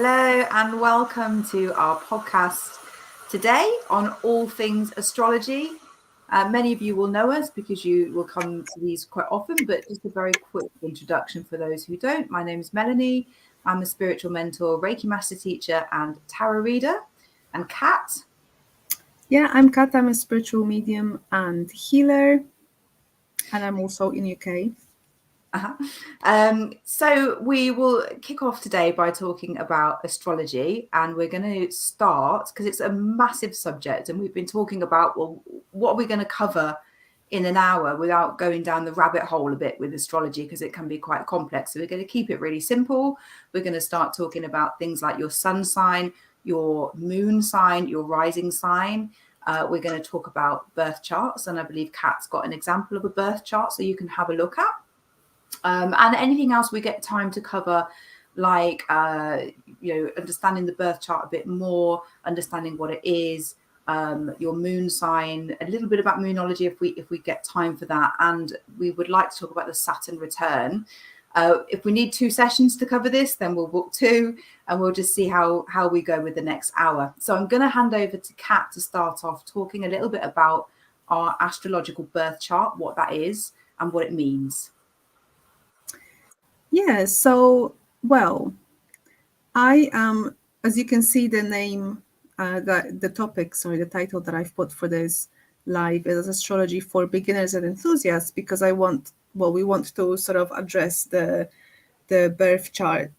Hello and welcome to our podcast today on all things astrology. Many of you will know us because you will come to these quite often, but just a very quick introduction for those who don't. My name is Melanie. I'm a spiritual mentor, Reiki Master teacher and tarot reader. And Kat? Yeah, I'm Kat. I'm a spiritual medium and healer, and I'm also in UK. So we will kick off today by talking about astrology, and we're going to start because it's a massive subject, and we've been talking about, well, what are we going to cover in an hour without going down the rabbit hole a bit with astrology, because it can be quite complex. So we're going to keep it really simple. We're going to start talking about things like your sun sign, your moon sign, your rising sign. We're going to talk about birth charts, and I believe Kat's got an example of a birth chart so you can have a look at. And anything else we get time to cover, like, understanding the birth chart a bit more, understanding what it is, your moon sign, a little bit about moonology if we get time for that. And we would like to talk about the Saturn return. If we need 2 sessions to cover this, then we'll book 2 and we'll just see how we go with the next hour. So I'm going to hand over to Kat to start off talking a little bit about our astrological birth chart, what that is and what it means. Yeah, so, well, I am, as you can see, the name, the title that I've put for this live is Astrology for Beginners and Enthusiasts, because we want to sort of address the birth chart,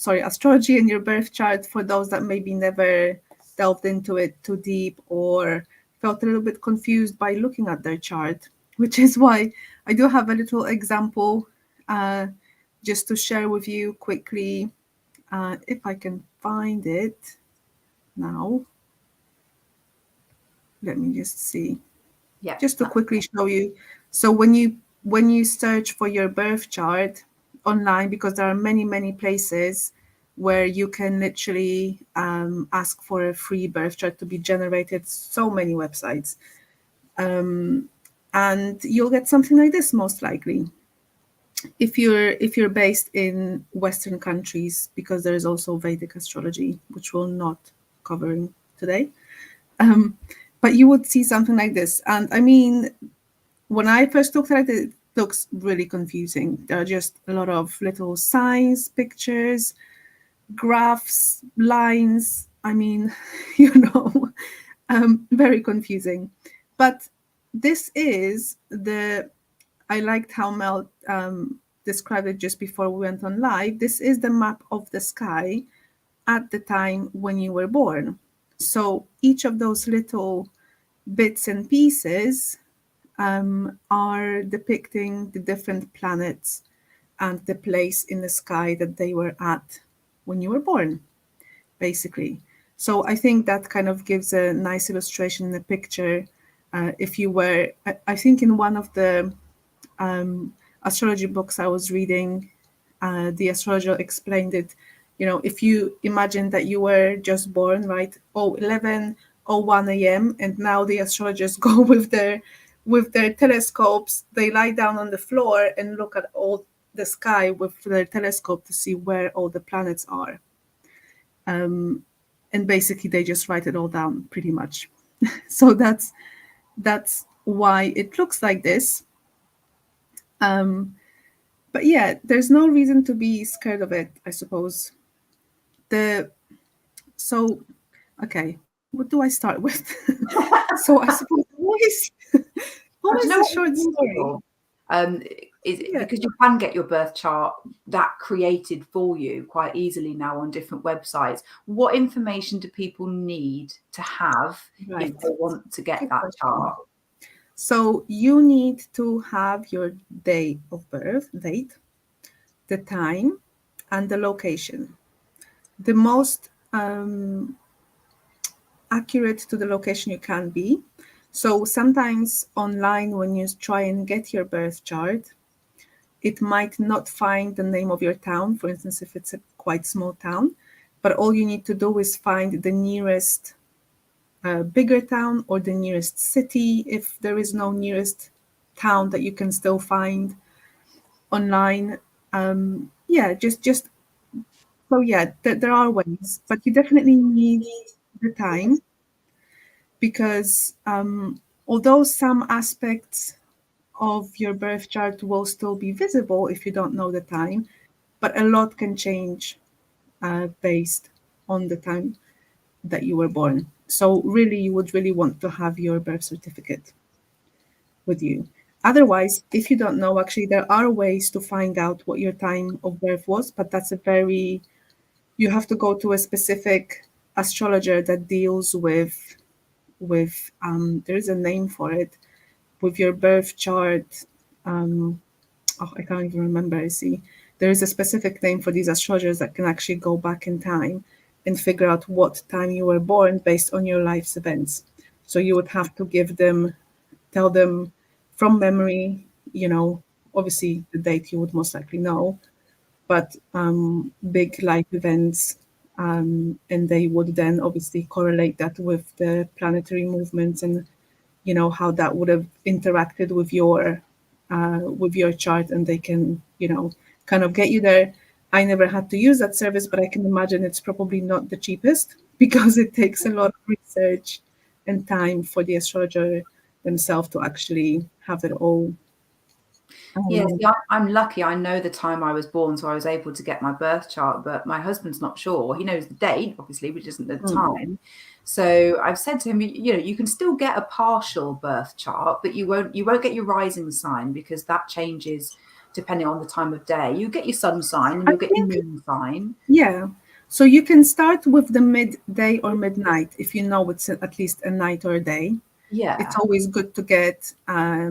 astrology in your birth chart for those that maybe never delved into it too deep or felt a little bit confused by looking at their chart, which is why I do have a little example just to share with you quickly, if I can find it now. Let me just see. Yeah. Just to quickly show you. So when you search for your birth chart online, because there are many places where you can literally ask for a free birth chart to be generated, so many websites, and you'll get something like this most likely. If you're based in Western countries, because there is also Vedic astrology, which we're not covering today, but you would see something like this. And I mean, when I first looked at it, it looks really confusing. There are just a lot of little signs, pictures, graphs, lines. I mean, very confusing. But this is I liked how Mel described it just before we went on live. This is the map of the sky at the time when you were born. So each of those little bits and pieces are depicting the different planets and the place in the sky that they were at when you were born, basically. So I think that kind of gives a nice illustration in the picture. If you were, I think in one of the astrology books I was reading, the astrologer explained it. If you imagine that you were just born, right, 11:01 a.m., and now the astrologers go with their telescopes, they lie down on the floor and look at all the sky with their telescope to see where all the planets are. And basically they just write it all down pretty much. So that's why it looks like this. But yeah, there's no reason to be scared of it, I suppose. Okay, what do I start with? So I suppose always a short story. Because you can get your birth chart that created for you quite easily now on different websites. What information do people need to have if they want to get that chart? So you need to have your date of birth, the time, and the location. The most accurate to the location you can be. So sometimes online, when you try and get your birth chart, it might not find the name of your town, for instance, if it's a quite small town, but all you need to do is find the nearest bigger town or the nearest city, if there is no nearest town that you can still find online. Just So yeah, there are ways, but you definitely need the time because although some aspects of your birth chart will still be visible if you don't know the time, but a lot can change based on the time that you were born. So really, you would really want to have your birth certificate with you. Otherwise, if you don't know, actually, there are ways to find out what your time of birth was, but that's a very, you have to go to a specific astrologer that deals with there is a name for it, with your birth chart. Oh, I can't even remember. I see. There is a specific name for these astrologers that can actually go back in time and figure out what time you were born based on your life's events. So you would have to tell them from memory, obviously the date you would most likely know, but big life events. And they would then obviously correlate that with the planetary movements and how that would have interacted with your chart, and they can kind of get you there. I never had to use that service, but I can imagine it's probably not the cheapest because it takes a lot of research and time for the astrologer themselves to actually have it all. Yes, I'm lucky. I know the time I was born, so I was able to get my birth chart, but my husband's not sure. He knows the date, obviously, which isn't the time. So I've said to him, you can still get a partial birth chart, but you won't get your rising sign because that changes depending on the time of day. You get your sun sign and you'll get your moon sign. Yeah. So you can start with the midday or midnight if you know it's at least a night or a day. Yeah. It's always good to get a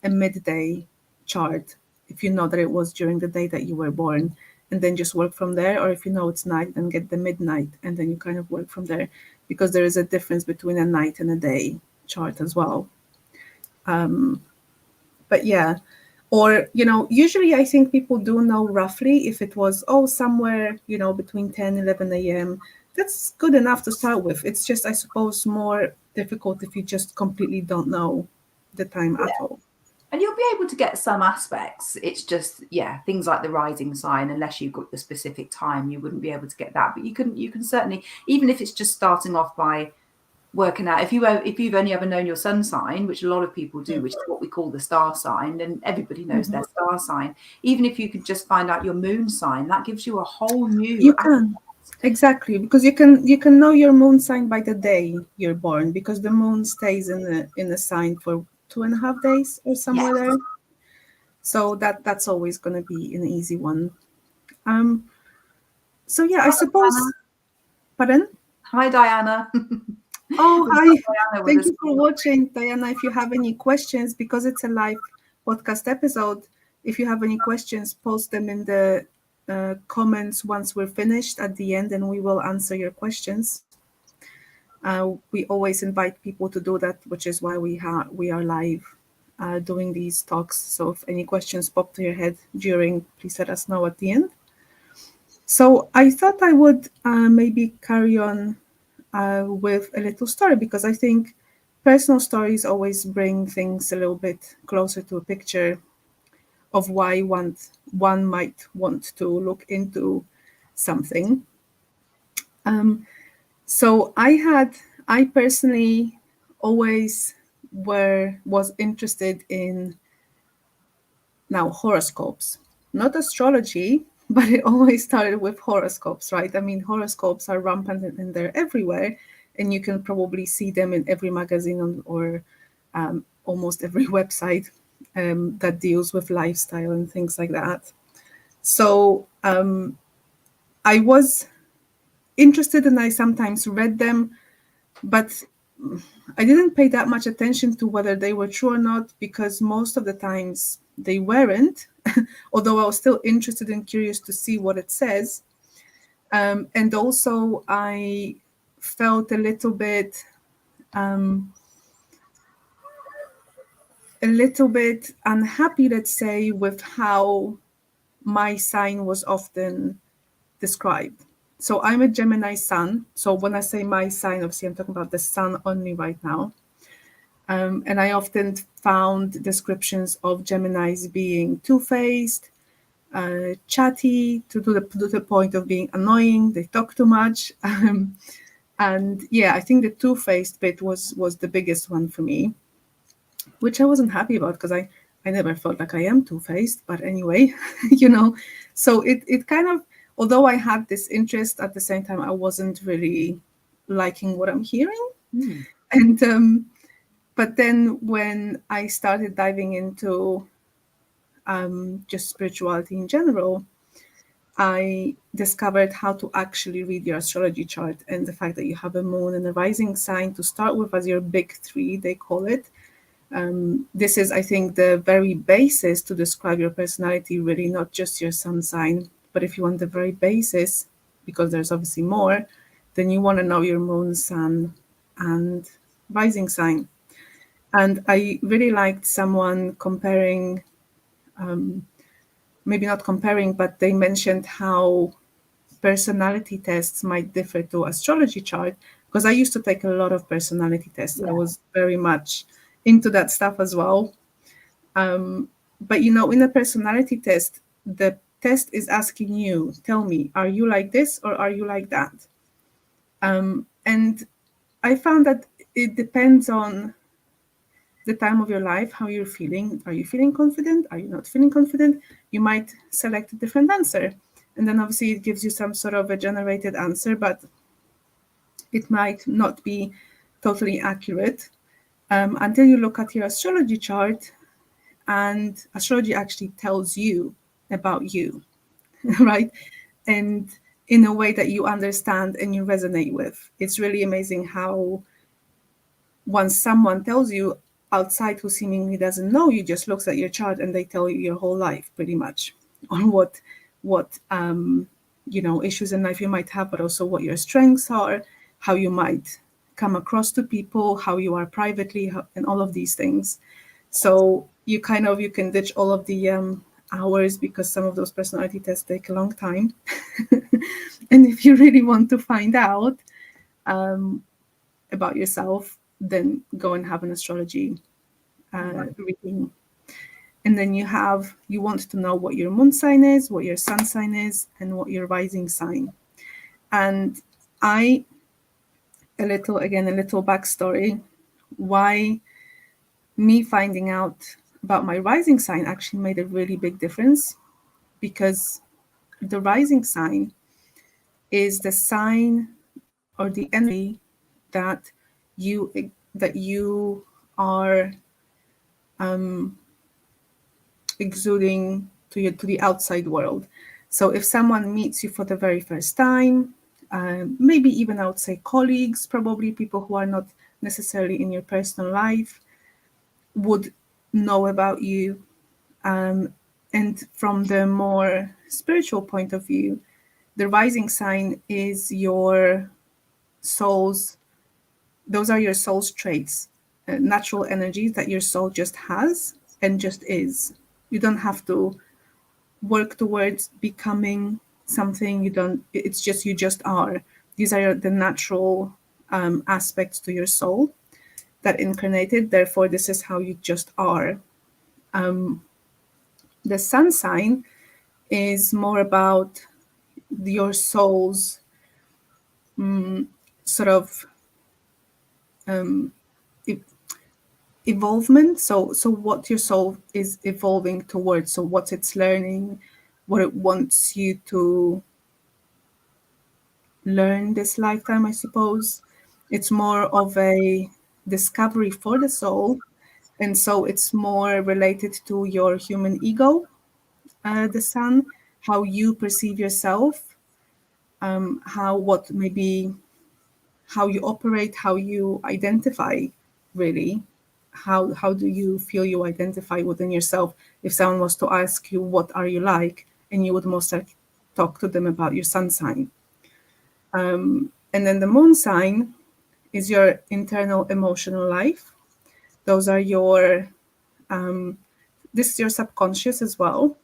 midday chart if you know that it was during the day that you were born, and then just work from there. Or if you know it's night, then get the midnight, and then you kind of work from there, because there is a difference between a night and a day chart as well. But yeah, or usually I think people do know roughly if it was somewhere between 10 11 a.m. That's good enough to start with. It's just, I suppose, more difficult if you just completely don't know the time at all. And you'll be able to get some aspects. It's just, things like the rising sign, unless you've got the specific time, you wouldn't be able to get that. But you can certainly, even if it's just starting off by working out, if you've only ever known your sun sign, which a lot of people do, which is what we call the star sign, and everybody knows their star sign. Even if you could just find out your moon sign, that gives you a whole new. You can. Exactly, because you can know your moon sign by the day you're born, because the moon stays in the sign for 2.5 days or somewhere there. So that's always going to be an easy one. So yeah, I suppose. Diana. Pardon? Hi, Diana. Oh, hi. Thank you for watching, Diana. If you have any questions, because it's a live podcast episode, if you have any questions, post them in the comments once we're finished at the end, and we will answer your questions. We always invite people to do that, which is why we are live doing these talks. So if any questions pop to your head during, please let us know at the end. So I thought I would maybe carry on with a little story, because I think personal stories always bring things a little bit closer to a picture of why one might want to look into something. So I personally always was interested in horoscopes, not astrology, but it always started with horoscopes, right? I mean, horoscopes are rampant and they're everywhere, and you can probably see them in every magazine or almost every website that deals with lifestyle and things like that. So I was interested, and I sometimes read them, but I didn't pay that much attention to whether they were true or not, because most of the times they weren't, although I was still interested and curious to see what it says. And also I felt a little bit unhappy, let's say, with how my sign was often described. So I'm a Gemini sun. So when I say my sign, obviously I'm talking about the sun only right now. And I often found descriptions of Geminis being two-faced, chatty to the point of being annoying. They talk too much. And yeah, I think the two-faced bit was the biggest one for me, which I wasn't happy about because I never felt like I am two-faced. But anyway, you know, so it kind of, although I had this interest, at the same time I wasn't really liking what I'm hearing. And but then when I started diving into just spirituality in general, I discovered how to actually read your astrology chart, and the fact that you have a moon and a rising sign to start with as your big three, they call it. This is, I think, the very basis to describe your personality, really, not just your sun sign. But if you want the very basis, because there's obviously more, then you want to know your moon, sun, and rising sign. And I really liked someone comparing, maybe not comparing, but they mentioned how personality tests might differ to astrology chart, because I used to take a lot of personality tests. I was very much into that stuff as well. But you know, in a personality test, the test is asking you, tell me, are you like this or are you like that? And I found that it depends on the time of your life, how you're feeling. Are you feeling confident? Are you not feeling confident? You might select a different answer. And then obviously it gives you some sort of a generated answer, but it might not be totally accurate until you look at your astrology chart, and astrology actually tells you about you, right? And in a way that you understand and you resonate with. It's really amazing how once someone tells you outside who seemingly doesn't know you, just looks at your chart and they tell you your whole life pretty much on what you know, issues in life you might have, but also what your strengths are, how you might come across to people, how you are privately, and all of these things. So you can ditch all of the hours, because some of those personality tests take a long time. And if you really want to find out about yourself, then go and have an astrology reading. And then you want to know what your moon sign is, what your sun sign is, and what your rising sign. And a little backstory, why me finding out about my rising sign actually made a really big difference, because the rising sign is the sign or the energy that you are exuding to the outside world. So if someone meets you for the very first time, maybe even I would say colleagues, probably people who are not necessarily in your personal life, would know about you. And from the more spiritual point of view, the rising sign is your soul's, those are your soul's traits, natural energies that your soul just has and just is. You don't have to work towards becoming something. It's just, you just are. These are the natural aspects to your soul that incarnated. Therefore, this is how you just are. The sun sign is more about your soul's sort of evolvement. So what your soul is evolving towards. So what it's learning, what it wants you to learn this lifetime, I suppose. It's more of a discovery for the soul. And so it's more related to your human ego, the sun, how you perceive yourself, how you operate, how you identify, really. How do you feel you identify within yourself? If someone was to ask you, what are you like? And you would most likely talk to them about your sun sign. And then the moon sign is your internal emotional life. Those are this is your subconscious as well.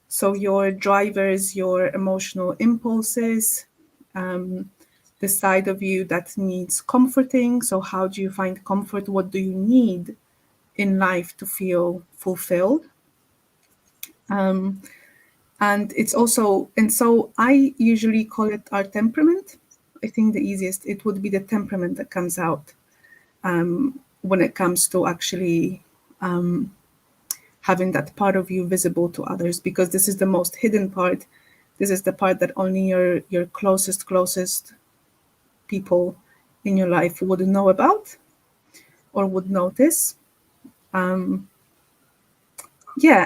So your drivers, your emotional impulses, the side of you that needs comforting. So how do you find comfort? What do you need in life to feel fulfilled? And it's also, and so I usually call it our temperament. I think the easiest, it would be the temperament that comes out when it comes to actually having that part of you visible to others, because this is the most hidden part. This is the part that only your closest people in your life would know about or would notice. Yeah,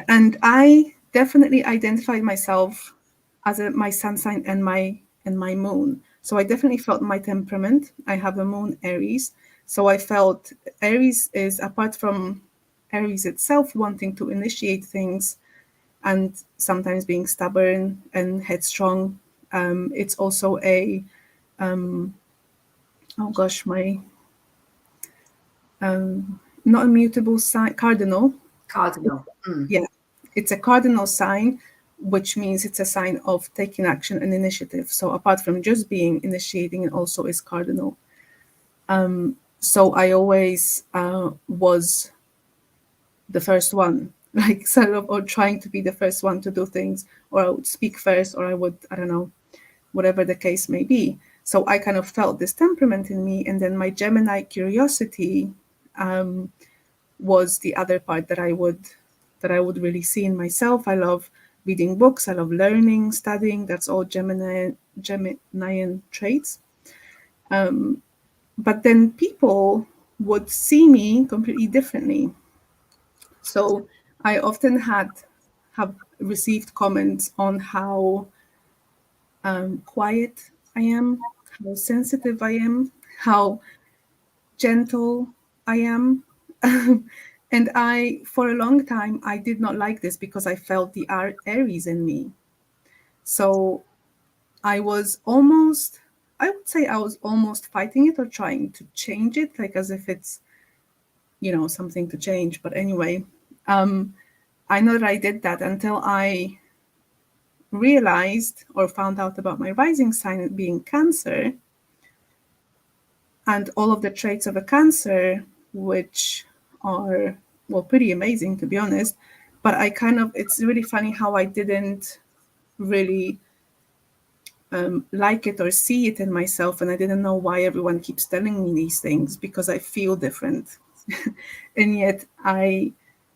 and I definitely identified myself as my sun sign and my moon. So I definitely felt my temperament. I have a moon Aries. So I felt Aries is, apart from Aries itself wanting to initiate things and sometimes being stubborn and headstrong, it's also a oh gosh, my not a mutable sign, cardinal. Cardinal. Mm. Yeah, it's a cardinal sign, which means it's a sign of taking action and initiative. So apart from just being initiating, it also is cardinal. So I always was the first one, like sort of, or trying to be the first one to do things, or I would speak first, or I would, I don't know, whatever the case may be. So I kind of felt this temperament in me, and then my Gemini curiosity was the other part that I would really see in myself. I love reading books. I love learning, studying. That's all Geminian traits. But then people would see me completely differently. So I often have received comments on how quiet I am, how sensitive I am, how gentle I am. And for a long time, I did not like this because I felt the Aries in me. So I was almost, I would say I was almost fighting it or trying to change it, like as if it's, something to change. But anyway, I know that I did that until I realized or found out about my rising sign being Cancer and all of the traits of a Cancer, which are, well, pretty amazing, to be honest. But it's really funny how I didn't really like it or see it in myself. And I didn't know why everyone keeps telling me these things, because I feel different. And yet I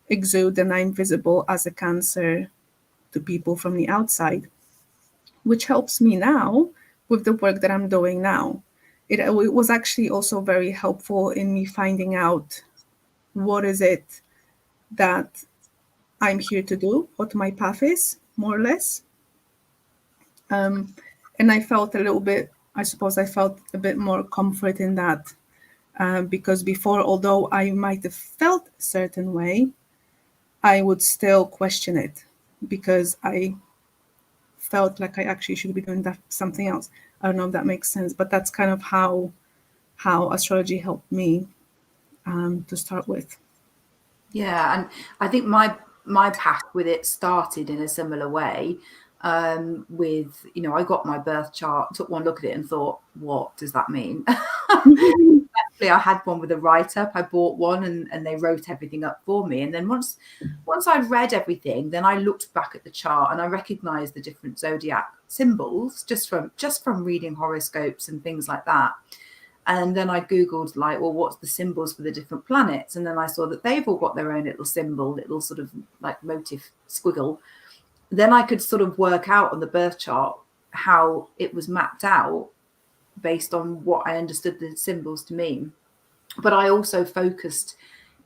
exude and I'm visible as a Cancer to people from the outside, which helps me now with the work that I'm doing now. It was actually also very helpful in me finding out what is it that I'm here to do, what my path is, more or less. And I felt a little bit, I suppose I felt a bit more comfort in that, because before, although I might have felt a certain way, I would still question it because I felt like I actually should be doing something else. I don't know if that makes sense, but that's kind of how astrology helped me to start with. Yeah, and I think my path with it started in a similar way. With, I got my birth chart, took one look at it, and thought, what does that mean? I had one with a write-up. I bought one, and they wrote everything up for me. And then once I'd read everything, then I looked back at the chart and I recognized the different zodiac symbols just from reading horoscopes and things like that. And then I Googled, like, well, what's the symbols for the different planets? And then I saw that they've all got their own little symbol, little sort of like motif squiggle. Then I could sort of work out on the birth chart how it was mapped out based on what I understood the symbols to mean. But I also focused,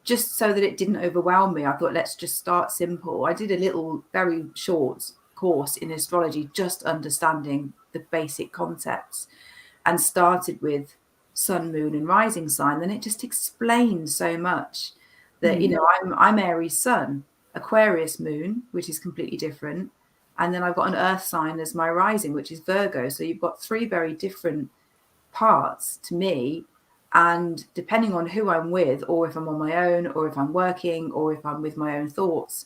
just so that it didn't overwhelm me, I thought, let's just start simple. I did a little, very short course in astrology, just understanding the basic concepts, and started with sun, moon, and rising sign. Then it just explained so much that, I'm Aries sun, Aquarius moon, which is completely different. And then I've got an earth sign as my rising, which is Virgo. So you've got three very different parts to me. And depending on who I'm with, or if I'm on my own, or if I'm working, or if I'm with my own thoughts,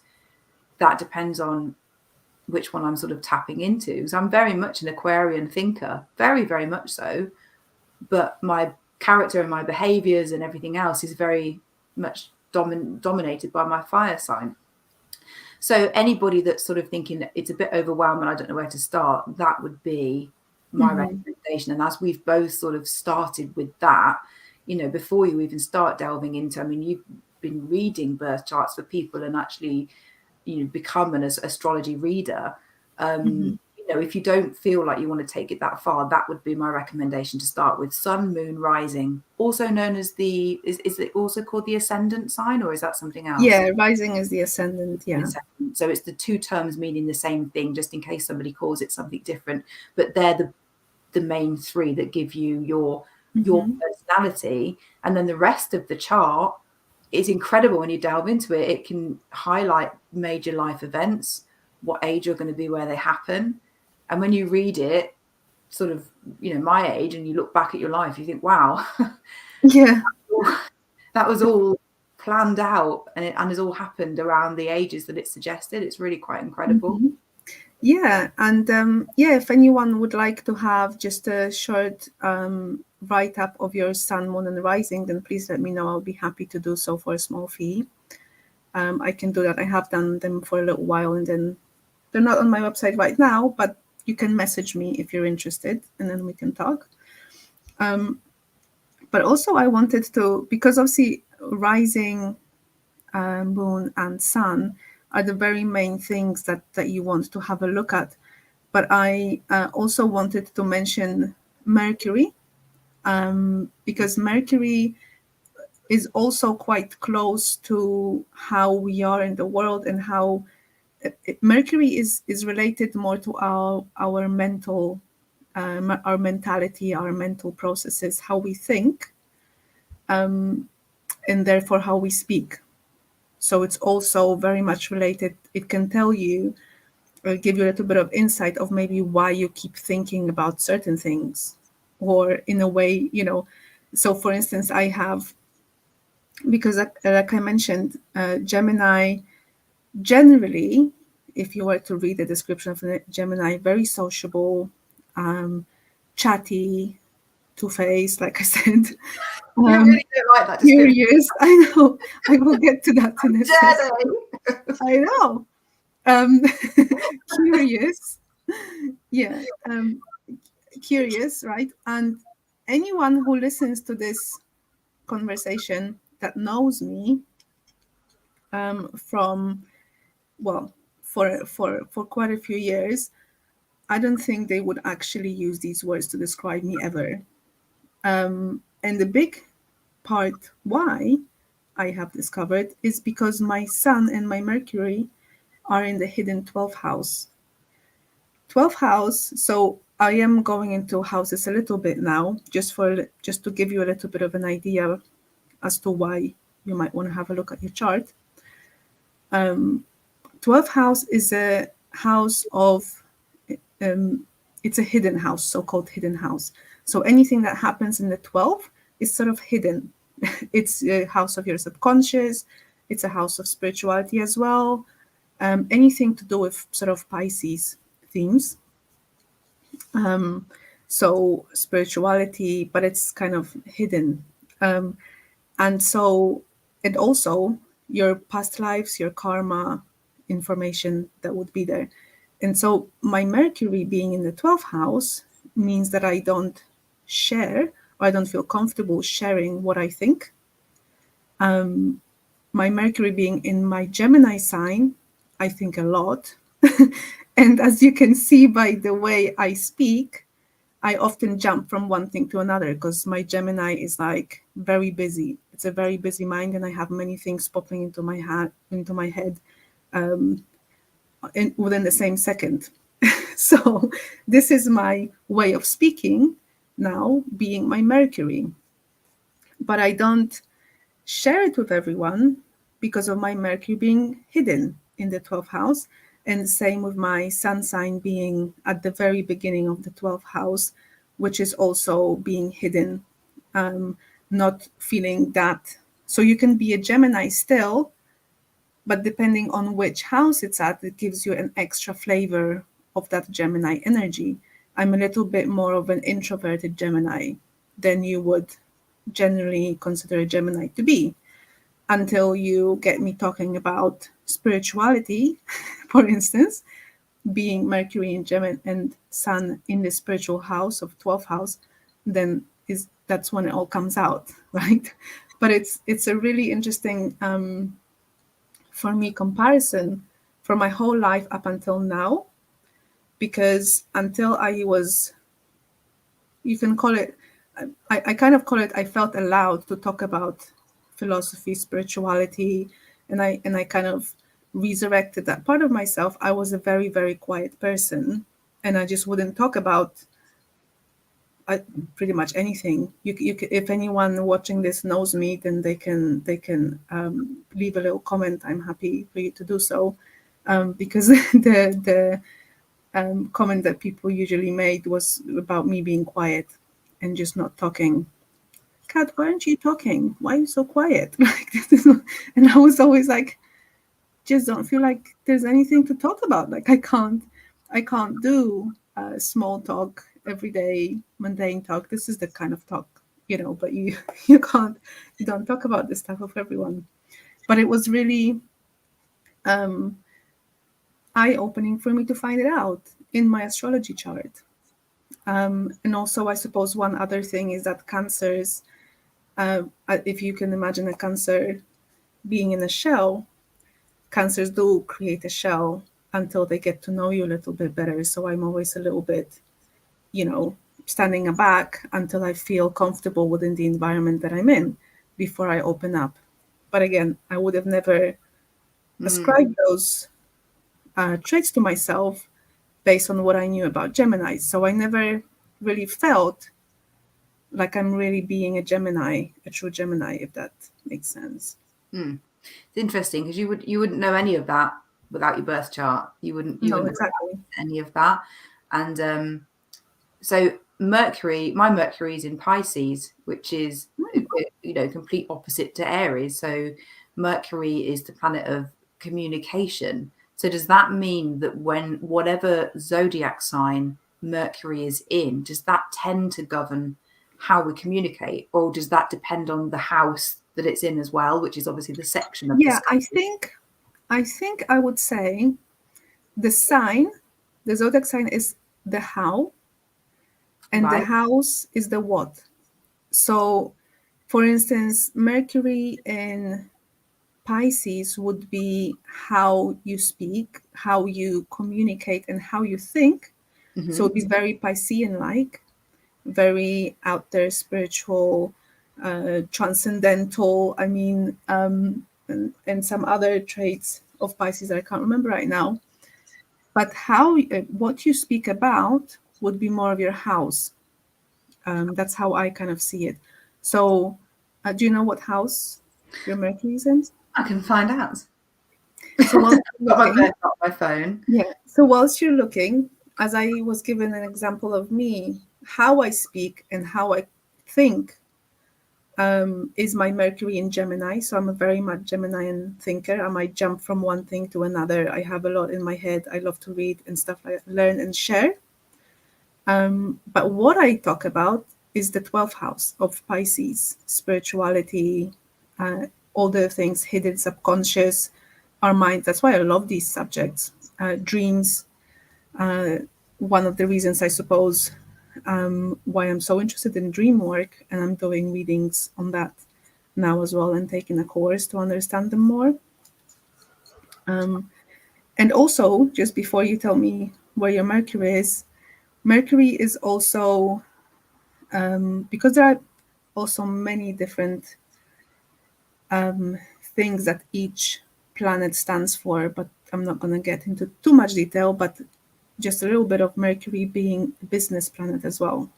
that depends on which one I'm sort of tapping into. So I'm very much an Aquarian thinker, very, very much so. But my character and my behaviors and everything else is very much dominated by my fire sign. So anybody that's sort of thinking it's a bit overwhelming, I don't know where to start, that would be my recommendation. And as we've both sort of started with that, you know, before you even start delving into, I mean, you've been reading birth charts for people and actually, you know, become an astrology reader. You know, if you don't feel like you want to take it that far, that would be my recommendation to start with. Sun, moon, rising, also known as the, is it also called the ascendant sign, or is that something else? Yeah, rising is the ascendant. Yeah. So it's the two terms meaning the same thing, just in case somebody calls it something different. But they're the main three that give you your personality, and then the rest of the chart is incredible when you delve into it. It can highlight major life events, what age you're going to be, where they happen. And when you read it, sort of, you know, my age, and you look back at your life, you think, wow, yeah, that was all planned out, and it has all happened around the ages that it's suggested. It's really quite incredible. Yeah, and yeah, if anyone would like to have just a short write-up of your sun, moon, and rising, then please let me know. I'll be happy to do so for a small fee. I can do that. I have done them for a little while, and then they're not on my website right now, but you can message me if you're interested, and then we can talk. But also I wanted to, because obviously rising, moon, and sun are the very main things that you want to have a look at. But I also wanted to mention Mercury, because Mercury is also quite close to how we are in the world, and how Mercury is related more to our mental, our mentality, our mental processes, how we think, and therefore how we speak. So it's also very much related. It can tell you, or give you a little bit of insight of maybe why you keep thinking about certain things, or in a way, you know. So for instance, I have, because like I mentioned, Gemini, generally, if you were to read the description of Gemini, very sociable, chatty, two-faced, like I said. You really don't like that description. Curious. I know. I will get to that in a second. I know. Curious. Yeah. Curious, right? And anyone who listens to this conversation that knows me, from, well, for quite a few years, I don't think they would actually use these words to describe me ever. And the big part why I have discovered is because my sun and my Mercury are in the hidden 12th house. 12th house. So I am going into houses a little bit now, just to give you a little bit of an idea as to why you might want to have a look at your chart. 12th house is a house of, it's a hidden house, so-called hidden house. So anything that happens in the 12th is sort of hidden. It's a house of your subconscious. It's a house of spirituality as well. Anything to do with sort of Pisces themes. So spirituality, but it's kind of hidden. And so it also, your past lives, your karma information that would be there. And so my Mercury being in the 12th house means that I don't share, or I don't feel comfortable sharing what I think. My Mercury being in my Gemini sign, I think a lot. And as you can see by the way I speak, I often jump from one thing to another, because my Gemini is like very busy. It's a very busy mind, and I have many things popping into my head within the same second. So this is my way of speaking now, being my Mercury. But I don't share it with everyone because of my Mercury being hidden in the 12th house. And the same with my sun sign being at the very beginning of the 12th house, which is also being hidden, not feeling that. So you can be a Gemini still, but depending on which house it's at, it gives you an extra flavor of that Gemini energy. I'm a little bit more of an introverted Gemini than you would generally consider a Gemini to be, until you get me talking about spirituality, for instance, being Mercury in Gemini and Sun in the spiritual house of 12th house, then that's when it all comes out, right? But it's a really interesting for me comparison for my whole life up until now, because until I was, you can call it, I kind of call it, I felt allowed to talk about philosophy, spirituality, and I kind of resurrected that part of myself. I was a very, very quiet person, and I just wouldn't talk about pretty much anything. If anyone watching this knows me, then they can leave a little comment. I'm happy for you to do so, because the comment that people usually made was about me being quiet and just not talking. Kat, why aren't you talking? Why are you so quiet? Like this is not, and I was always like, just don't feel like there's anything to talk about. Like I can't do small talk, everyday mundane talk. This is the kind of talk, but you you don't talk about this stuff with everyone. But it was really eye-opening for me to find it out in my astrology chart. And also, I suppose one other thing is that cancers, if you can imagine a cancer being in a shell, cancers do create a shell until they get to know you a little bit better. So I'm always a little bit, standing back until I feel comfortable within the environment that I'm in before I open up. But again, I would have never ascribed those traits to myself based on what I knew about Gemini. So I never really felt like I'm really being a Gemini, a true Gemini, if that makes sense. It's interesting because you wouldn't know any of that without your birth chart. You wouldn't exactly know any of that. And so my Mercury is in Pisces, which is complete opposite to Aries. So Mercury is the planet of communication. So does that mean that when whatever zodiac sign Mercury is in, does that tend to govern how we communicate, or does that depend on the house that it's in as well, which is obviously the section of the sky? I think I would say the zodiac sign is the how, and Right. the house is the what. So, for instance, Mercury in Pisces would be how you speak, how you communicate, and how you think. So it'd be very Piscean-like, very out there, spiritual, transcendental. I mean, and some other traits of Pisces that I can't remember right now. But what you speak about would be more of your house. That's how I kind of see it. So, do you know what house your Mercury is in? I can find out. So whilst I've got my birth on my phone. Yeah. So whilst you're looking, as I was given an example of me, how I speak and how I think is my Mercury in Gemini. So I'm a very much Geminian thinker. I might jump from one thing to another. I have a lot in my head. I love to read and stuff like that, learn and share. But what I talk about is the 12th house of Pisces, spirituality, all the things hidden, subconscious, our mind. That's why I love these subjects. Dreams. One of the reasons, I suppose, why I'm so interested in dream work, and I'm doing readings on that now as well and taking a course to understand them more. And also, just before you tell me where your Mercury is also, because there are also many different things that each planet stands for, but I'm not going to get into too much detail, but just a little bit of Mercury being a business planet as well.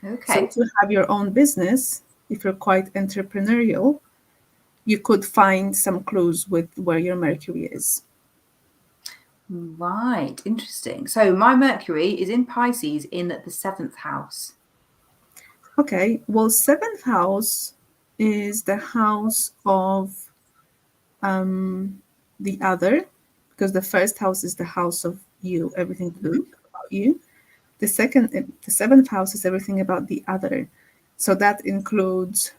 Okay. So to have your own business, if you're quite entrepreneurial, you could find some clues with where your Mercury is. Right. Interesting. So my Mercury is in Pisces in the 7th house. Okay. Well, 7th house is the house of the other, because the first house is the house of you, everything to do about you. The 7th house is everything about the other. So that includes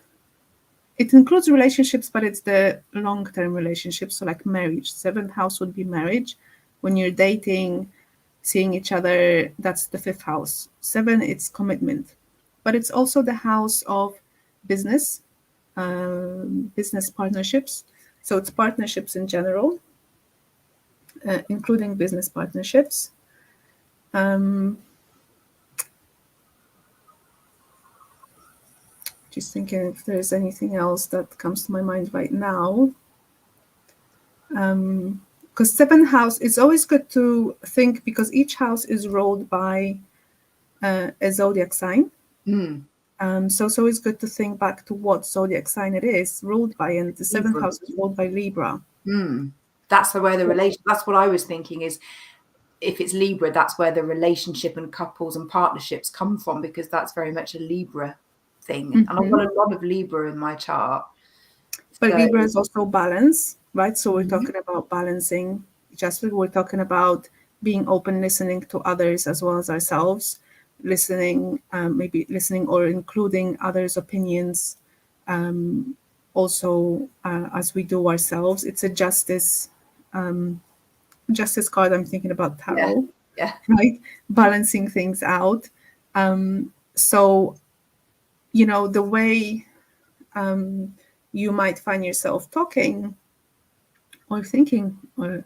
it includes relationships, but it's the long-term relationships. So like marriage, 7th house would be marriage. When you're dating, seeing each other, that's the 5th house. 7, it's commitment, but it's also the house of business, business partnerships. So it's partnerships in general, including business partnerships. Just thinking if there's anything else that comes to my mind right now. Because 7th house, it's always good to think, because each house is ruled by a zodiac sign. So it's always good to think back to what zodiac sign it is ruled by, and the 7th house is ruled by Libra. That's where the relation. That's what I was thinking, is if it's Libra, that's where the relationship and couples and partnerships come from, because that's very much a Libra thing. And I've got a lot of Libra in my chart. But So, Libra is also balance, right? So we're talking about balancing. Just like we're talking about being open, listening to others as well as ourselves, maybe listening or including others' opinions, also as we do ourselves. It's a justice card. I'm thinking about tarot, right? Balancing things out. So, the way you might find yourself talking or thinking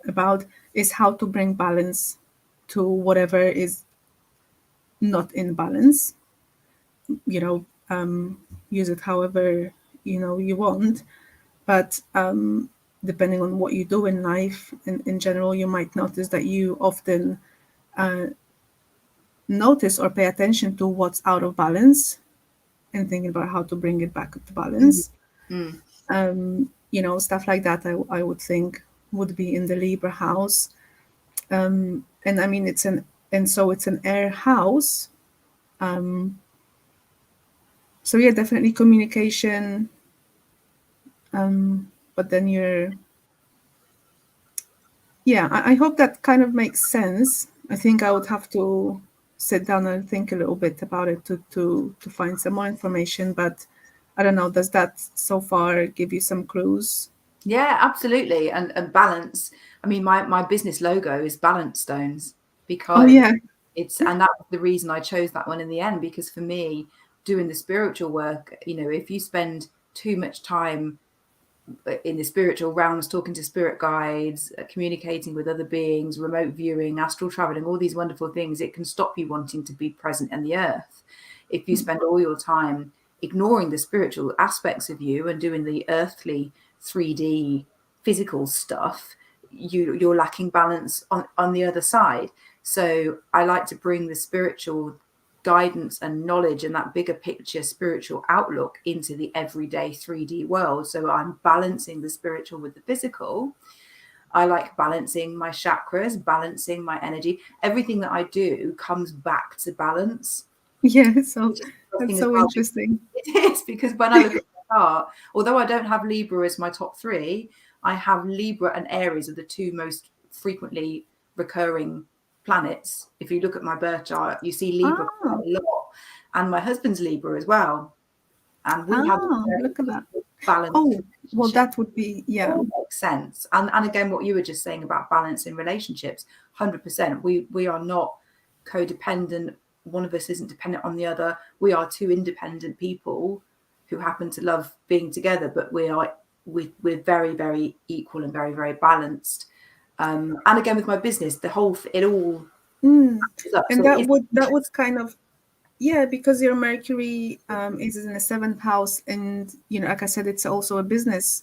about is how to bring balance to whatever is not in balance. Use it however you want, but depending on what you do in life, in general, you might notice that you often notice or pay attention to what's out of balance and thinking about how to bring it back to balance. Stuff like that, I would think would be in the Libra house. And I mean, it's an air house. So yeah, definitely communication. But then I hope that kind of makes sense. I think I would have to sit down and think a little bit about it to find some more information, but I don't know, does that so far give you some clues? Yeah, absolutely. And balance. I mean, my business logo is balance stones, because and that was the reason I chose that one in the end, because for me, doing the spiritual work, if you spend too much time in the spiritual realms, talking to spirit guides, communicating with other beings, remote viewing, astral traveling, all these wonderful things, it can stop you wanting to be present in the earth. If you spend all your time ignoring the spiritual aspects of you and doing the earthly 3D physical stuff, you're lacking balance on the other side. So I like to bring the spiritual guidance and knowledge and that bigger picture spiritual outlook into the everyday 3D world. So I'm balancing the spiritual with the physical. I like balancing my chakras, balancing my energy. Everything that I do comes back to balance. Yeah, so that's so interesting. It is, because when I look at my chart, although I don't have Libra as my top 3, I have Libra and Aries are the 2 most frequently recurring planets. If you look at my birth chart, you see Libra quite a lot, and my husband's Libra as well, and we have look at that balance. Well, that would be All makes sense. And again, what you were just saying about balance in relationships, 100%. We are not codependent. One of us isn't dependent on the other. We are 2 independent people who happen to love being together, but we're very, very equal and very, very balanced. And again, with my business, it all and that would kind of, because your Mercury is in the 7th house, and like I said, it's also a business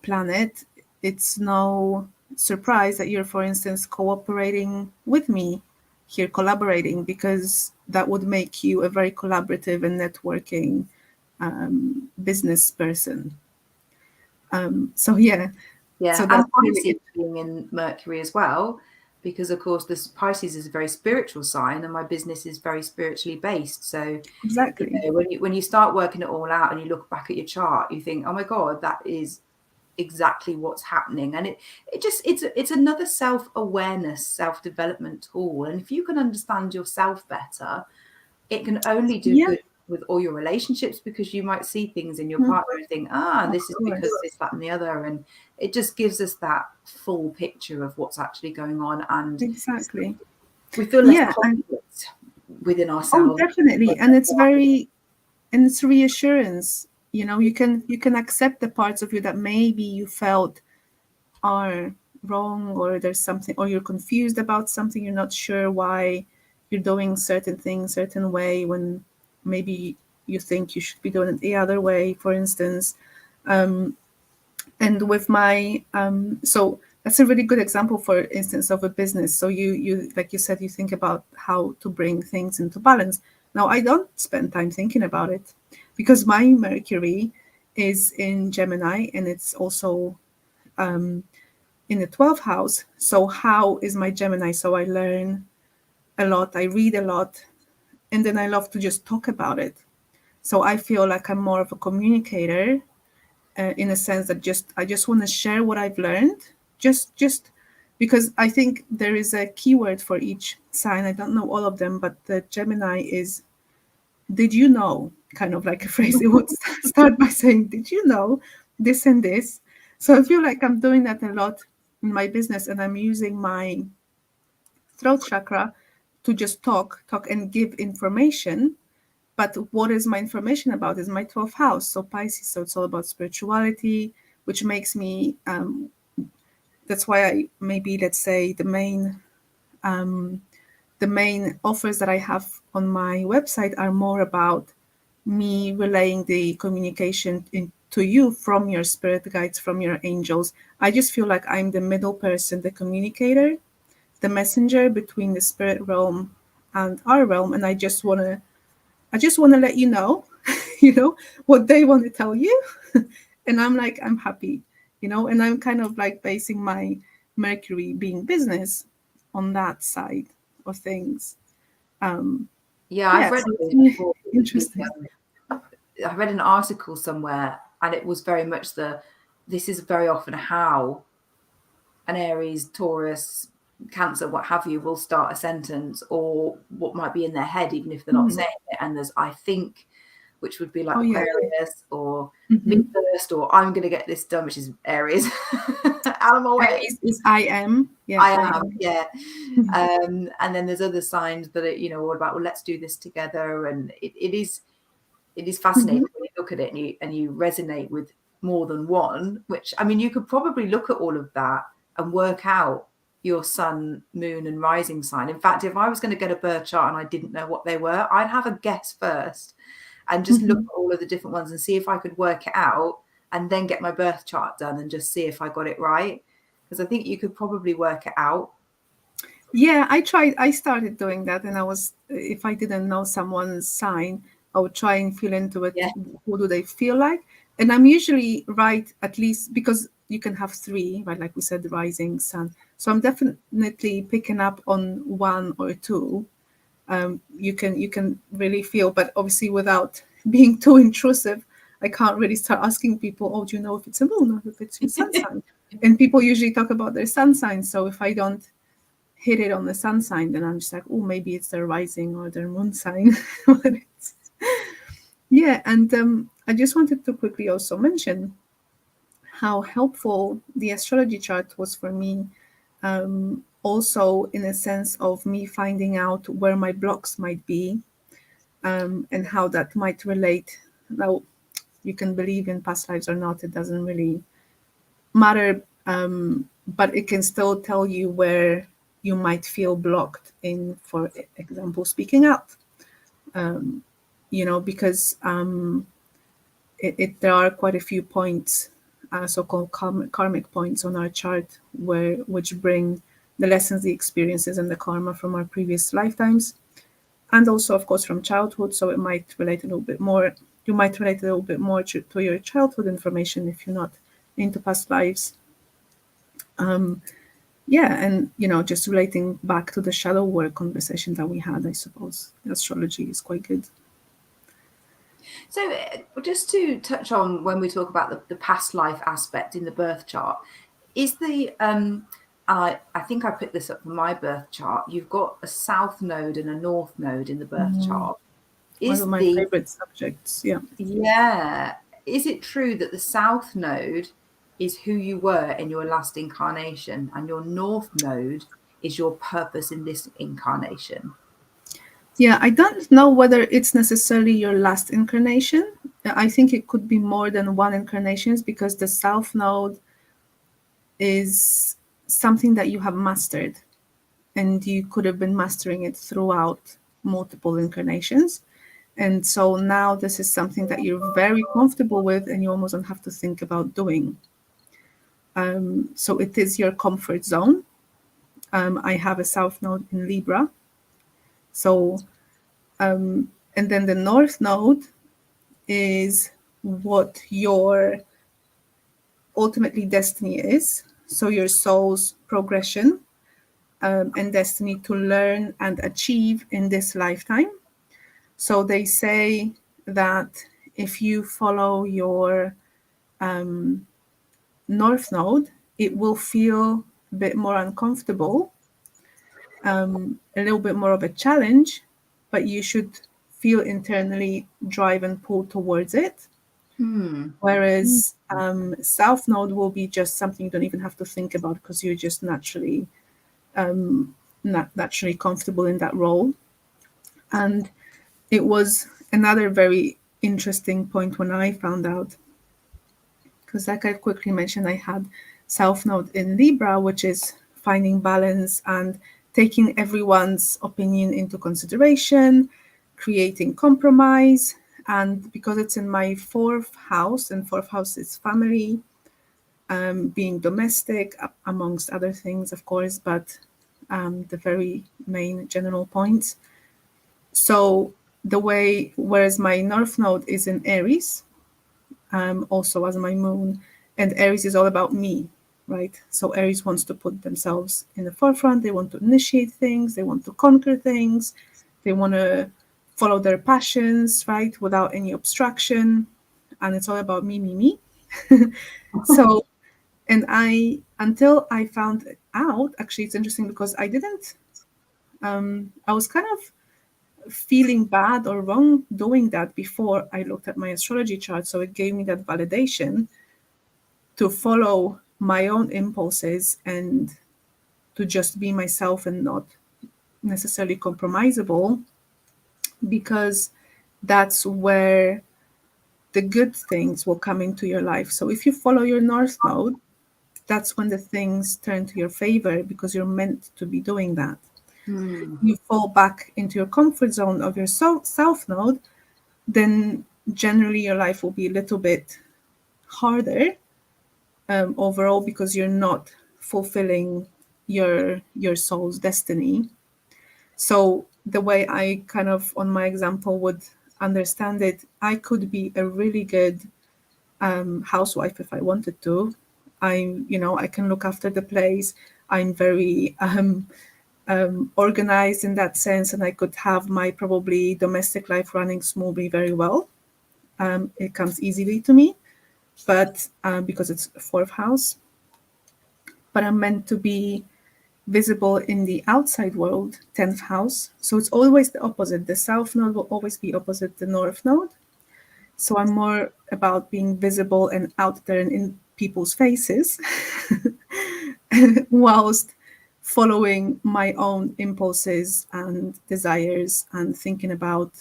planet. It's no surprise that you're, for instance, cooperating with me here, collaborating, because that would make you a very collaborative and networking business person. So yeah. So that's Pisces being in Mercury as well, because of course this Pisces is a very spiritual sign, and my business is very spiritually based. So exactly, when you start working it all out and you look back at your chart, you think, oh my God, that is exactly what's happening. And it's another self-awareness, self-development tool. And if you can understand yourself better, it can only do good with all your relationships, because you might see things in your partner and think, this is because this, that, and the other. And it just gives us that full picture of what's actually going on. And exactly. we feel less conflict within Oh, ourselves. definitely. And it's reassurance. You know, you can accept the parts of you that maybe you felt are wrong, or there's something, or you're confused about something, you're not sure why you're doing certain things certain way when maybe you think you should be doing it the other way, for instance. And with my so that's a really good example, for instance, of a business. So you like you said, you think about how to bring things into balance. Now, I don't spend time thinking about it, because my Mercury is in Gemini, and it's also in the 12th house. So how is my Gemini? So I learn a lot, I read a lot, and then I love to just talk about it. So I feel like I'm more of a communicator, in a sense that I just want to share what I've learned, just because I think there is a keyword for each sign. I don't know all of them, but the Gemini is "did you know?" kind of like a phrase. It would start by saying, "Did you know this and this?" So I feel like I'm doing that a lot in my business, and I'm using my throat chakra to just talk and give information. But what is my information about? Is my 12th house, so Pisces. So it's all about spirituality, which makes me. That's why I maybe, let's say, the main offers that I have on my website are more about me relaying the communication to you from your spirit guides, from your angels. I just feel like I'm the middle person, the communicator, the messenger between the spirit realm and our realm, and I just want to let you know, you know, what they want to tell you. And I'm like, I'm happy, you know, and I'm kind of like basing my Mercury being business on that side of things. I've read So it's this really before. interesting. I read an article somewhere, and it was very much this is very often how an Aries, Taurus, Cancer, what have you, will start a sentence, or what might be in their head, even if they're not saying it. And there's "I think," which would be like Aquarius, or "me first," or "I'm going to get this done," which is Aries. Out of my way. Is I am. Yeah, I am. Yeah. And then there's other signs that are, all about, well, let's do this together. And it is fascinating when you look at it and you resonate with more than one, which, I mean, you could probably look at all of that and work out your sun, moon, and rising sign. In fact, if I was going to get a birth chart and I didn't know what they were, I'd have a guess first and just look at all of the different ones and see if I could work it out, and then get my birth chart done and just see if I got it right. Because I think you could probably work it out. Yeah, I started doing that, and if I didn't know someone's sign, I would try and feel into it. Yeah. Who do they feel like? And I'm usually right, at least, because you can have three, right? Like we said, the rising sun. So I'm definitely picking up on one or two. You can really feel, but obviously without being too intrusive, I can't really start asking people, "Oh, do you know if it's a moon or if it's your sun sign?" And people usually talk about their sun sign. So if I don't hit it on the sun sign, then I'm just like, oh, maybe it's their rising or their moon sign. Yeah, and I just wanted to quickly also mention how helpful the astrology chart was for me, also in a sense of me finding out where my blocks might be, and how that might relate. Now, you can believe in past lives or not, it doesn't really matter, but it can still tell you where you might feel blocked in, for example, speaking out. Because there are quite a few points, so-called karmic points on our chart, which bring the lessons, the experiences, and the karma from our previous lifetimes, and also, of course, from childhood. So it might relate a little bit more. You might relate a little bit more to your childhood information if you're not into past lives. And just relating back to the shadow work conversation that we had, I suppose astrology is quite good. So just to touch on, when we talk about the past life aspect in the birth chart, is I think I picked this up from my birth chart. You've got a south node and a north node in the birth chart. One Is of my the favorite subjects. Yeah. Yeah. Is it true that the South Node is who you were in your last incarnation and your North Node is your purpose in this incarnation? Yeah, I don't know whether it's necessarily your last incarnation. I think it could be more than one incarnations, because the South Node is something that you have mastered, and you could have been mastering it throughout multiple incarnations. And so now this is something that you're very comfortable with, and you almost don't have to think about doing. So it is your comfort zone. I have a South Node in Libra. So, and then the North Node is what your ultimately destiny is. So your soul's progression, and destiny to learn and achieve in this lifetime. So they say that if you follow your North Node, it will feel a bit more uncomfortable, a little bit more of a challenge, but you should feel internally drive and pull towards it. Whereas South Node will be just something you don't even have to think about, because you're just naturally not naturally comfortable in that role. And it was another very interesting point when I found out, because like I quickly mentioned, I had South Node in Libra, which is finding balance and taking everyone's opinion into consideration, creating compromise. And because it's in my fourth house, and fourth house is family, being domestic, amongst other things, of course, but the very main general points. So the way, whereas my North Node is in Aries, also as my moon, and Aries is all about me, right? So Aries wants to put themselves in the forefront. They want to initiate things. They want to conquer things. They want to follow their passions, right, without any obstruction. And it's all about me, me, me. So, and until I found it out, actually, it's interesting because I didn't, I was kind of feeling bad or wrong doing that before I looked at my astrology chart. So it gave me that validation to follow my own impulses and to just be myself and not necessarily compromisable, because that's where the good things will come into your life. So if you follow your North Node, that's when the things turn to your favor, because you're meant to be doing that. You fall back into your comfort zone of your South Node, then generally your life will be a little bit harder, overall, because you're not fulfilling your soul's destiny. So the way I kind of, on my example, would understand it, I could be a really good housewife if I wanted to. I can look after the place. I'm very organized in that sense, and I could have my probably domestic life running smoothly very well. It comes easily to me, but because it's fourth house, but I'm meant to be visible in the outside world, 10th house. So it's always the opposite. The South Node will always be opposite the North Node. So I'm more about being visible and out there and in people's faces, whilst following my own impulses and desires and thinking about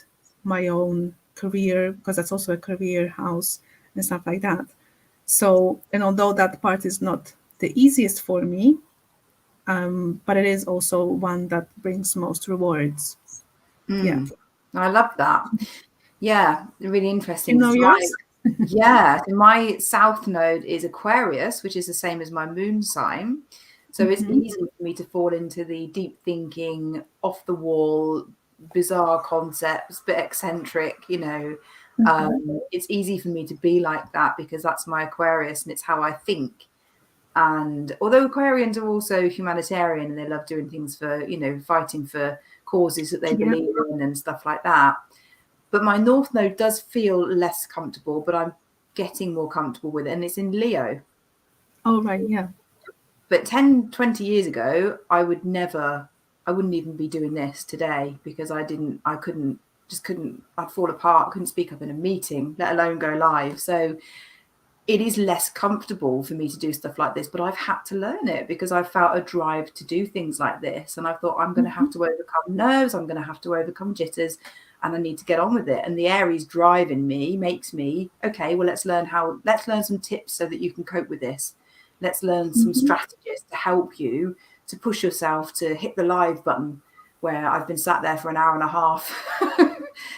my own career, because that's also a career house and stuff like that. So, and although that part is not the easiest for me, but it is also one that brings most rewards. Yeah. I love that. Yeah, really interesting. You know yours? So my South Node is Aquarius, which is the same as my moon sign. So it's easy for me to fall into the deep thinking, off the wall, bizarre concepts, bit eccentric, it's easy for me to be like that because that's my Aquarius and it's how I think. And although Aquarians are also humanitarian and they love doing things for, fighting for causes that they believe in and stuff like that. But my North Node does feel less comfortable, but I'm getting more comfortable with it. And it's in Leo. Oh, right. Yeah. But 10, 20 years ago, I wouldn't even be doing this today because I couldn't I'd fall apart, couldn't speak up in a meeting, let alone go live. So it is less comfortable for me to do stuff like this, but I've had to learn it because I felt a drive to do things like this. And I thought, I'm going to have to overcome nerves. I'm going to have to overcome jitters, and I need to get on with it. And the Aries drive in me makes me, okay, well, let's learn some tips so that you can cope with this. Let's learn some strategies to help you to push yourself to hit the live button, where I've been sat there for an hour and a half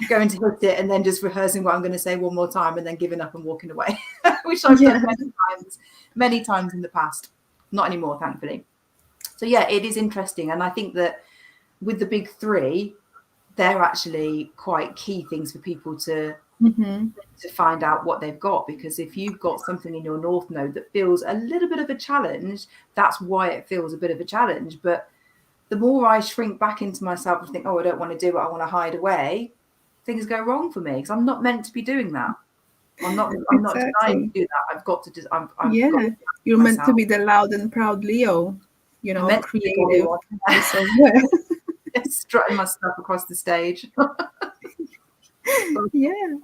going to hit it and then just rehearsing what I'm going to say one more time and then giving up and walking away, which I've done many times in the past. Not anymore, thankfully. So yeah, it is interesting. And I think that with the big three, they're actually quite key things for people to find out what they've got, because if you've got something in your North Node that feels a little bit of a challenge, that's why it feels a bit of a challenge. But the more I shrink back into myself and think, oh, I don't want to do it, I want to hide away, things go wrong for me, because I'm not meant to be doing that. I'm not designed to do that. I've got to just, you're meant to be the loud and proud Leo, creative. So, strutting my stuff across the stage. Yeah.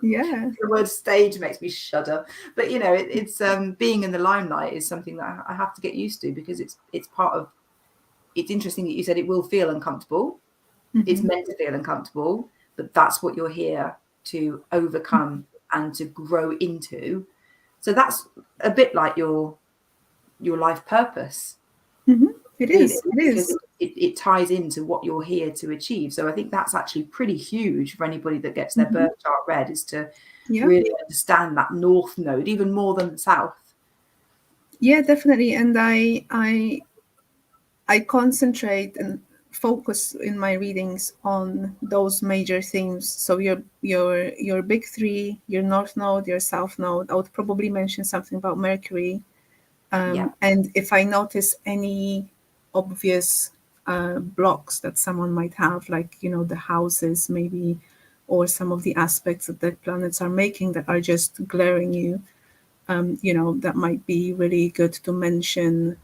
The word stage makes me shudder, but it's being in the limelight is something that I have to get used to, because it's part of. It's interesting that you said it will feel uncomfortable. It's meant to feel uncomfortable, but that's what you're here to overcome and to grow into. So that's a bit like your life purpose. It is. It is. It ties into what you're here to achieve. So I think that's actually pretty huge for anybody that gets their birth chart read, is to really understand that North Node even more than the South. Yeah, definitely. And I concentrate and focus in my readings on those major themes. So your big three, your North Node, your South Node. I would probably mention something about Mercury. And if I notice any obvious blocks that someone might have, like, the houses maybe, or some of the aspects that the planets are making that are just glaring you, that might be really good to mention,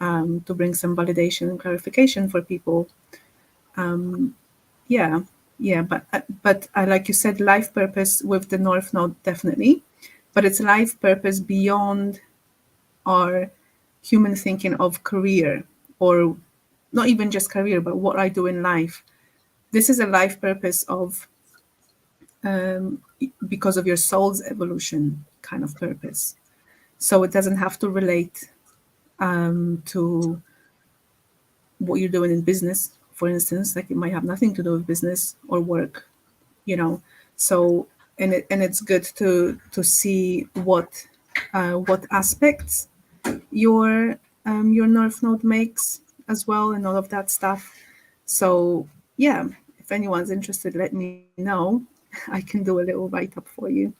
to bring some validation and clarification for people. But I, like you said, life purpose with the North Node, definitely, but it's life purpose beyond our human thinking of career, or not even just career, but what I do in life. This is a life purpose of because of your soul's evolution kind of purpose. So it doesn't have to relate to what you're doing in business, for instance. Like, it might have nothing to do with business or work, So it's good to see what aspects your North Node makes as well, and all of that stuff. So yeah, if anyone's interested, let me know. I can do a little write-up for you.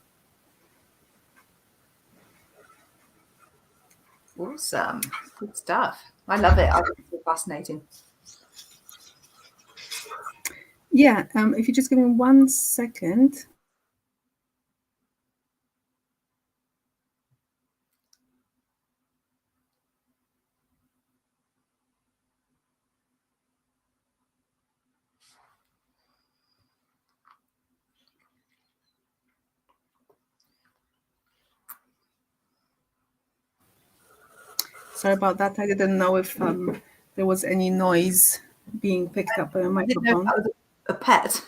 Awesome. Good stuff. I love it. I think it's fascinating. Yeah, if you just give me 1 second. Sorry about that. I didn't know if there was any noise being picked up by a microphone. That was a pet.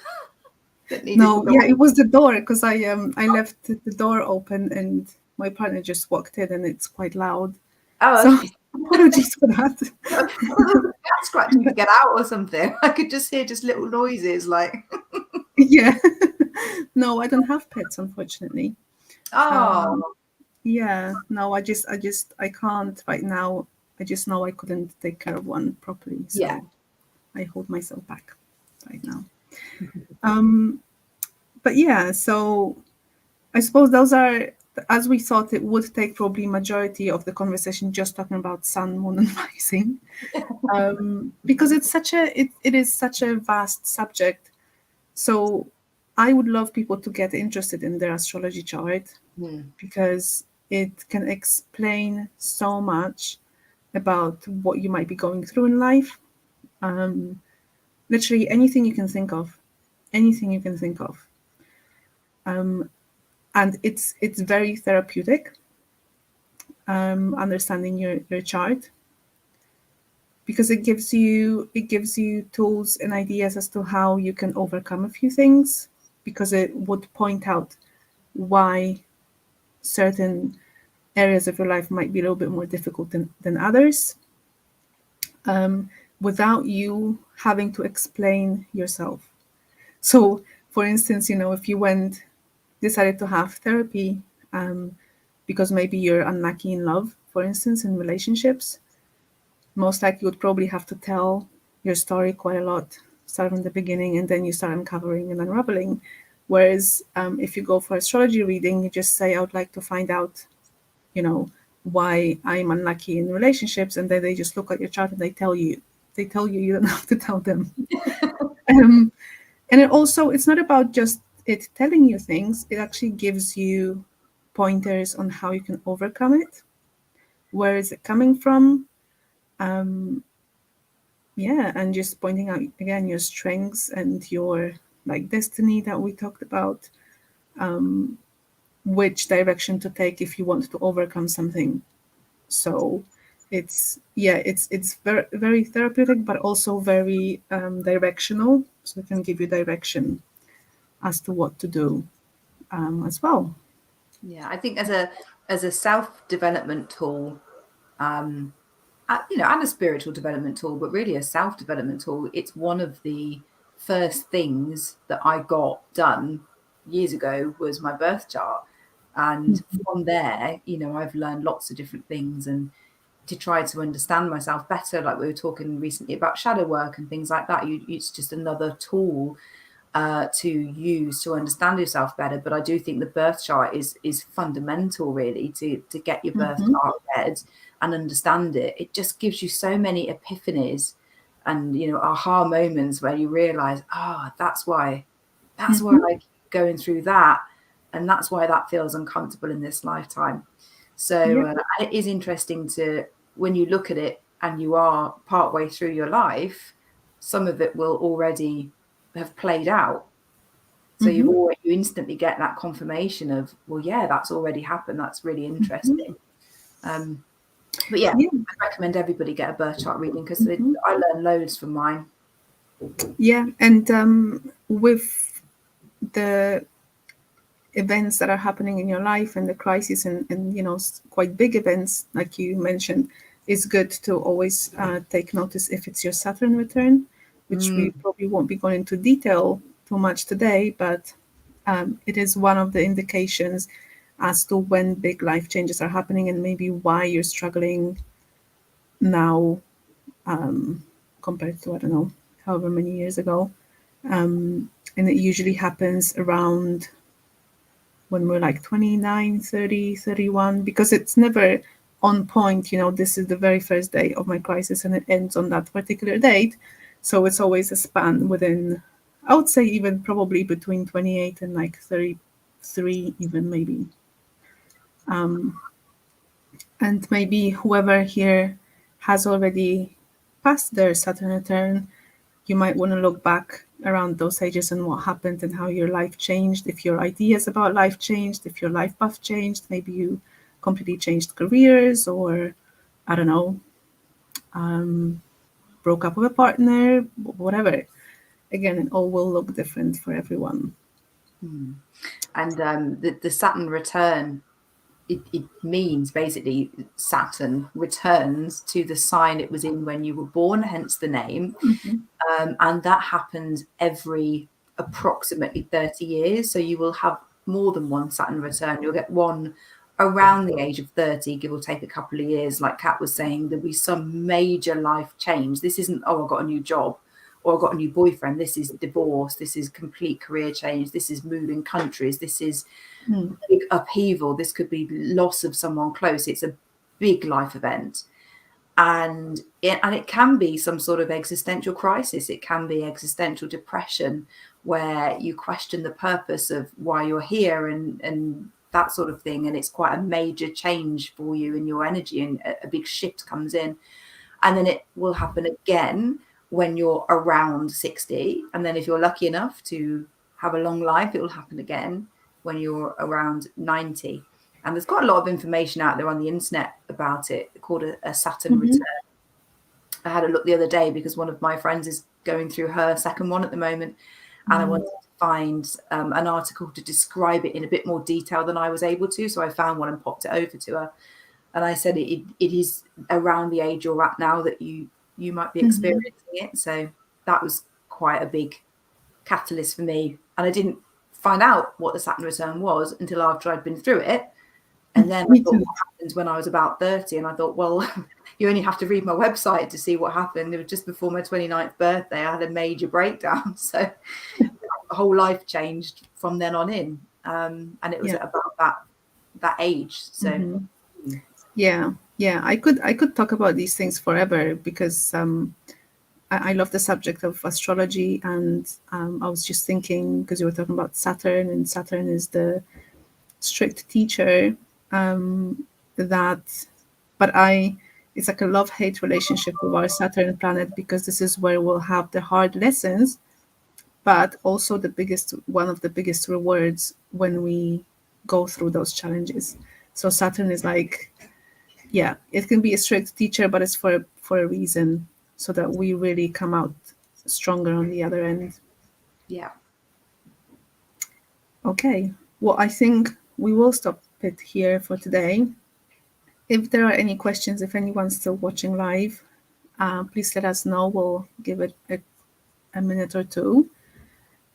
No, yeah, it was the door, because I left the door open and my partner just walked in, and it's quite loud. Oh, okay. Apologies for that. Cat scratching to get out or something. I could just hear just little noises, like. Yeah. No, I don't have pets, unfortunately. Oh. Yeah. No, I can't right now. I just know I couldn't take care of one properly. So I hold myself back right now. But yeah, so I suppose those are, as we thought it would take probably majority of the conversation just talking about sun, moon, and rising, because it is such a vast subject. So I would love people to get interested in their astrology chart, because it can explain so much about what you might be going through in life. Literally anything you can think of. anything you can think of. And it's very therapeutic, understanding your chart, because it gives you tools and ideas as to how you can overcome a few things, because it would point out why certain areas of your life might be a little bit more difficult than others, without you having to explain yourself. So, for instance, if you decided to have therapy, because maybe you're unlucky in love, for instance, in relationships, most likely you would probably have to tell your story quite a lot, start from the beginning, and then you start uncovering and unraveling. Whereas if you go for astrology reading, you just say, I would like to find out, why I'm unlucky in relationships, and then they just look at your chart and they tell you. You don't have to tell them. And it's not about just it telling you things. It actually gives you pointers on how you can overcome it. Where is it coming from? And just pointing out again your strengths and your destiny that we talked about. Which direction to take if you want to overcome something. So it's very, very therapeutic, but also very directional. So it can give you direction as to what to do as well. Yeah, I think as a self-development tool, and a spiritual development tool, but really a self-development tool, it's one of the first things that I got done years ago was my birth chart. And from there, I've learned lots of different things, and to try to understand myself better, like we were talking recently about shadow work and things like that. It's just another tool to use to understand yourself better. But I do think the birth chart is fundamental, really, to get your birth chart read and understand it. It just gives you so many epiphanies and aha moments where you realize, that's why I keep going through that, and that's why that feels uncomfortable in this lifetime. So it is interesting to, when you look at it and you are partway through your life, some of it will already have played out. So you instantly get that confirmation of, well, yeah, that's already happened. That's really interesting. But yeah, I recommend everybody get a birth chart reading, because I learn loads from mine. Yeah, and with the events that are happening in your life and the crisis and quite big events like you mentioned, it's good to always take notice if it's your Saturn return, which we probably won't be going into detail too much today, but it is one of the indications as to when big life changes are happening and maybe why you're struggling now compared to, I don't know, however many years ago. And it usually happens around when we're like 29, 30, 31, because it's never on point. This is the very first day of my crisis and it ends on that particular date. So it's always a span within, I would say, even probably between 28 and like 33, even maybe. And maybe whoever here has already passed their Saturn return, you might want to look back around those ages and what happened and how your life changed, if your ideas about life changed, if your life path changed, maybe you completely changed careers, or I don't know, broke up with a partner, whatever. Again, it all will look different for everyone. And the Saturn return, it means basically Saturn returns to the sign it was in when you were born, hence the name. And that happens every approximately 30 years. So you will have more than one Saturn return. You'll get one around the age of 30, give or take a couple of years. Like Kat was saying, there'll be some major life change. This isn't, I got a new job or I got a new boyfriend. This is divorce. This is complete career change. This is moving countries. This is big upheaval. This could be loss of someone close. It's a big life event. And it can be some sort of existential crisis. It can be existential depression, where you question the purpose of why you're here and that sort of thing. And it's quite a major change for you in your energy, and a big shift comes in. And then it will happen again when you're around 60. And then if you're lucky enough to have a long life, it will happen again when you're around 90. And there's got a lot of information out there on the internet about it, called a Saturn return. I had a look the other day because one of my friends is going through her second one at the moment, and I wanted to find an article to describe it in a bit more detail than I was able to. So I found one and popped it over to her, and I said it is around the age you're at now that you might be experiencing it. So that was quite a big catalyst for me, and I didn't find out what the Saturn return was until after I'd been through it. And then I thought, what happened when I was about 30? And I thought, well, you only have to read my website to see what happened. It was just before my 29th birthday. I had a major breakdown. So the whole life changed from then on in. And it was at about that age. So yeah, I could talk about these things forever, because I love the subject of astrology. And I was just thinking, because you were talking about Saturn, and Saturn is the strict teacher. It's like a love-hate relationship with our Saturn planet, because this is where we'll have the hard lessons, but also one of the biggest rewards when we go through those challenges. So Saturn is like, it can be a strict teacher, but it's for a reason, so that we really come out stronger on the other end. Yeah. Okay. Well, I think we will stop it here for today. If there are any questions, if anyone's still watching live, please let us know. We'll give it a minute or two.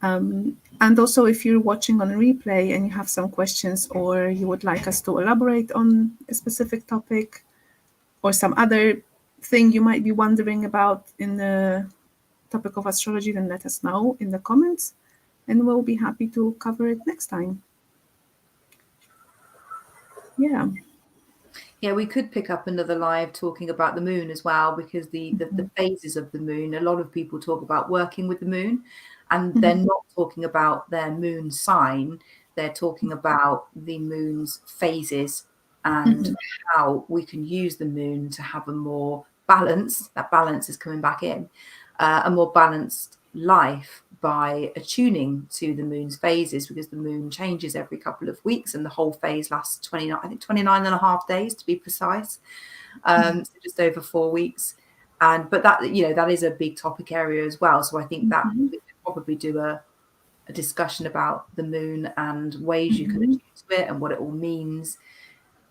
And also, if you're watching on replay and you have some questions, or you would like us to elaborate on a specific topic, or some other thing you might be wondering about in the topic of astrology, then let us know in the comments, and we'll be happy to cover it next time. Yeah, we could pick up another live talking about the moon as well, because the phases of the moon, a lot of people talk about working with the moon, and they're not talking about their moon sign. They're talking about the moon's phases and how we can use the moon to have a more balanced, that balance is coming back in, a more balanced life by attuning to the moon's phases, because the moon changes every couple of weeks, and the whole phase lasts 29 and a half days to be precise. So just over 4 weeks. But that is a big topic area as well. So I think that we could probably do a discussion about the moon and ways you can attune to it and what it all means.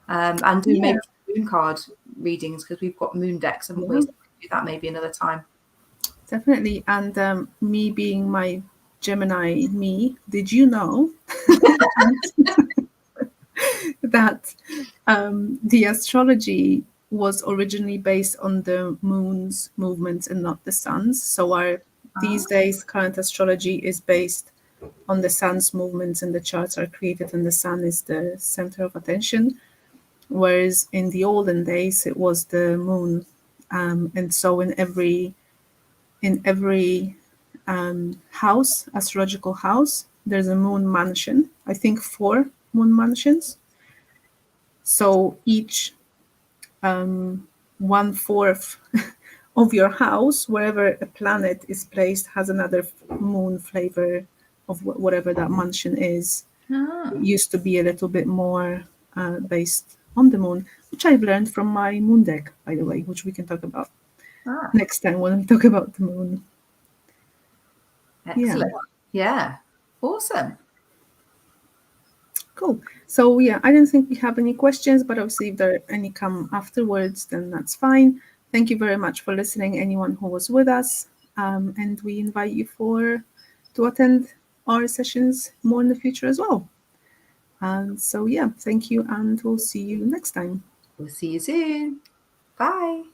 And do maybe moon card readings, because we've got moon decks, haven't we? So we can do that maybe another time. Definitely. And me being my Gemini did you know that the astrology was originally based on the moon's movements and not the sun's? So these days current astrology is based on the sun's movements, and the charts are created and the sun is the center of attention, whereas in the olden days it was the moon. And so in every house, astrological house, there's a moon mansion. I think 4 moon mansions. So each 1/4 of your house, wherever a planet is placed, has another moon flavor of whatever that mansion is. It used to be a little bit more based on the moon, which I've learned from my moon deck, by the way, which we can talk about next time when we talk about the moon. Excellent. Yeah. Awesome. Cool. So I don't think we have any questions, but obviously if there are any come afterwards, then that's fine. Thank you very much for listening, anyone who was with us. And we invite you to attend our sessions more in the future as well. And so thank you, and we'll see you next time. We'll see you soon. Bye.